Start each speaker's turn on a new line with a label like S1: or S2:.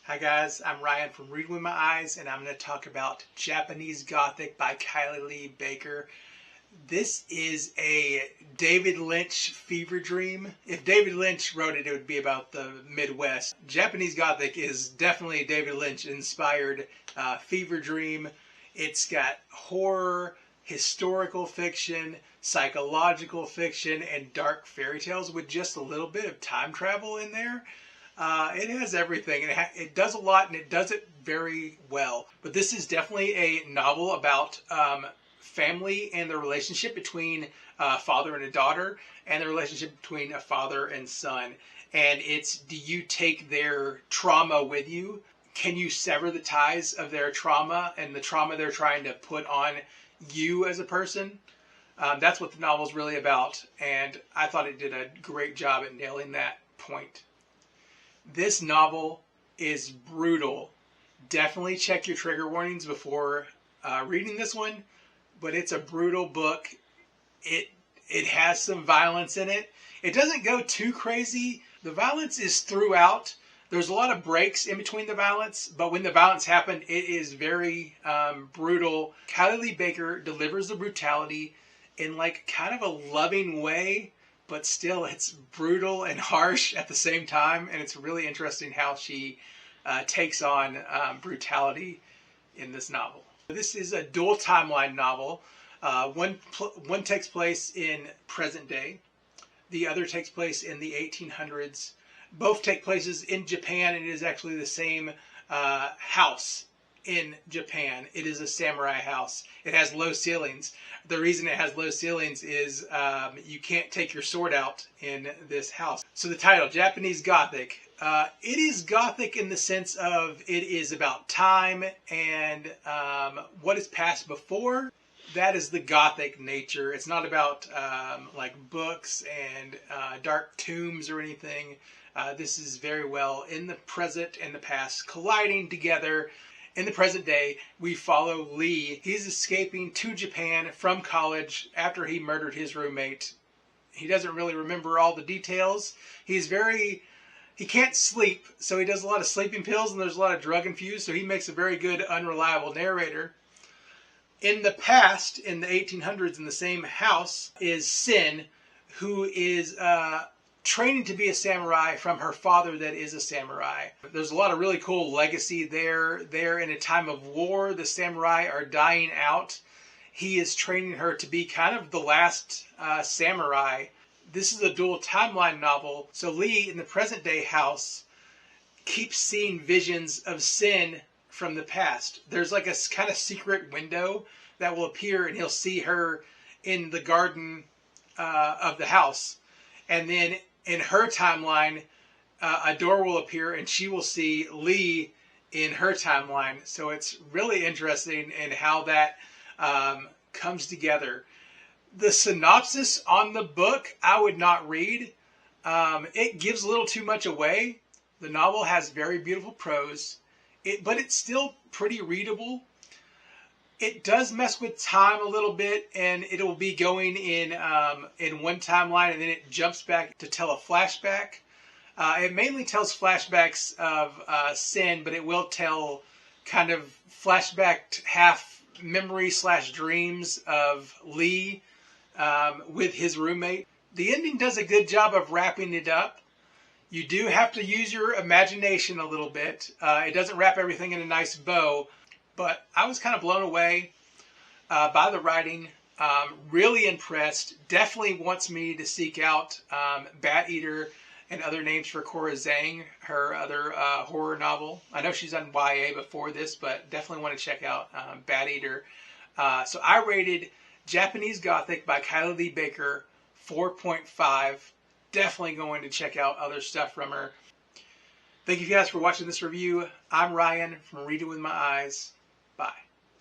S1: Hi guys, I'm Ryan from Reading With My Eyes, and I'm going to talk about Japanese Gothic by Kylie Lee Baker. This is a David Lynch fever dream. If David Lynch wrote it, it would be about the Midwest. Japanese Gothic is definitely a David Lynch inspired fever dream. It's got horror, historical fiction, psychological fiction, and dark fairy tales with just a little bit of time travel in there. It has everything. It does a lot, and it does it very well. But this is definitely a novel about family and the relationship between a father and a daughter, and the relationship between a father and son. And it's, do you take their trauma with you? Can you sever the ties of their trauma and the trauma they're trying to put on you as a person? That's what the novel is really about, and I thought it did a great job at nailing that point. This novel is brutal. Definitely check your trigger warnings before reading this one, but it's a brutal book. It has some violence in it. It doesn't go too crazy. The violence is throughout. There's a lot of breaks in between the violence, but when the violence happens, it is very brutal. Kylie Lee Baker delivers the brutality in like kind of a loving way, but still it's brutal and harsh at the same time, and it's really interesting how she takes on brutality in this novel. This is a dual timeline novel. One takes place in present day. The other takes place in the 1800s. Both take places in Japan, and it is actually the same house in Japan. It is a samurai house. It has low ceilings. The reason it has low ceilings is you can't take your sword out in this house. So the title, Japanese Gothic. It is Gothic in the sense of it is about time and what is passed before. That is the Gothic nature. It's not about like books and dark tombs or anything. This is very well in the present and the past colliding together. In the present day, we follow Lee. He's escaping to Japan from college after he murdered his roommate. He doesn't really remember all the details. He can't sleep, so he does a lot of sleeping pills, and there's a lot of drug infused, so he makes a very good unreliable narrator. In the past, in the 1800s, in the same house, is Sin, who is training to be a samurai from her father that is a samurai. There's a lot of really cool legacy there. They're in a time of war. The samurai are dying out. He is training her to be kind of the last samurai. This is a dual timeline novel. So Lee, in the present day house, keeps seeing visions of Sin from the past. There's like a kind of secret window that will appear, and he'll see her in the garden of the house. And then in her timeline, a door will appear, and she will see Lee in her timeline. So it's really interesting in how that comes together. The synopsis on the book, I would not read. It gives a little too much away. The novel has very beautiful prose, but it's still pretty readable. It does mess with time a little bit, and it'll be going in one timeline, and then it jumps back to tell a flashback. It mainly tells flashbacks of Sin, but it will tell kind of flashback half memory / dreams of Lee with his roommate. The ending does a good job of wrapping it up. You do have to use your imagination a little bit. It doesn't wrap everything in a nice bow. But I was kind of blown away by the writing. Really impressed. Definitely wants me to seek out Bat Eater and Other Names for Cora Zhang, her other horror novel. I know she's done YA before this, but definitely want to check out Bat Eater. So I rated Japanese Gothic by Kylie Lee Baker 4.5. Definitely going to check out other stuff from her. Thank you guys for watching this review. I'm Ryan from Reading With My Eyes. Bye.